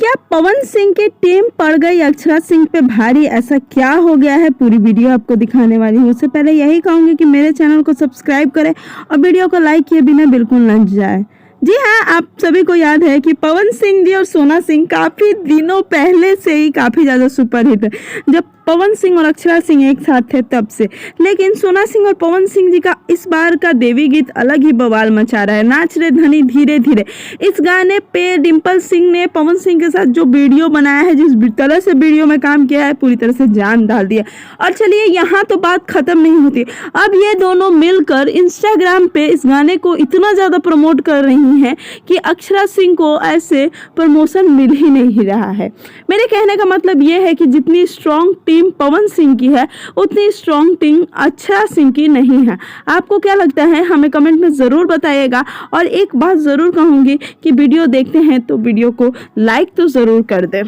क्या पवन सिंह की टीम पड़ गई अक्षरा सिंह पे भारी? ऐसा क्या हो गया है, पूरी वीडियो आपको दिखाने वाली हूँ। उससे पहले यही कहूंगी कि मेरे चैनल को सब्सक्राइब करें और वीडियो को लाइक किए बिना बिल्कुल न जाए। जी हाँ, आप सभी को याद है कि पवन सिंह जी और सोना सिंह काफी दिनों पहले से ही काफी ज्यादा सुपरहिट है। जब पवन सिंह और अक्षरा सिंह एक साथ थे तब से, लेकिन सोना सिंह और पवन सिंह जी का इस बार का देवी गीत अलग ही बवाल मचा रहा है। नाच रे धनी धीरे धीरे, इस गाने पे डिम्पल सिंह ने पवन सिंह के साथ जो वीडियो बनाया है, जिस तरह से वीडियो में काम किया है, पूरी तरह से जान डाल दिया। और चलिए यहाँ तो बात खत्म नहीं होती, अब ये दोनों मिलकर इंस्टाग्राम पे इस गाने को इतना ज्यादा प्रमोट कर रही हैं कि अक्षरा सिंह को ऐसे प्रमोशन मिल ही नहीं रहा है। मेरे कहने का मतलब ये है कि जितनी स्ट्रॉन्ग टीम पवन सिंह की है, उतनी स्ट्रॉन्ग टीम अक्षरा सिंह की नहीं है। आपको क्या लगता है, हमें कमेंट में ज़रूर बताइएगा। और एक बात ज़रूर कहूँगी कि वीडियो देखते हैं तो वीडियो को लाइक तो ज़रूर कर दें।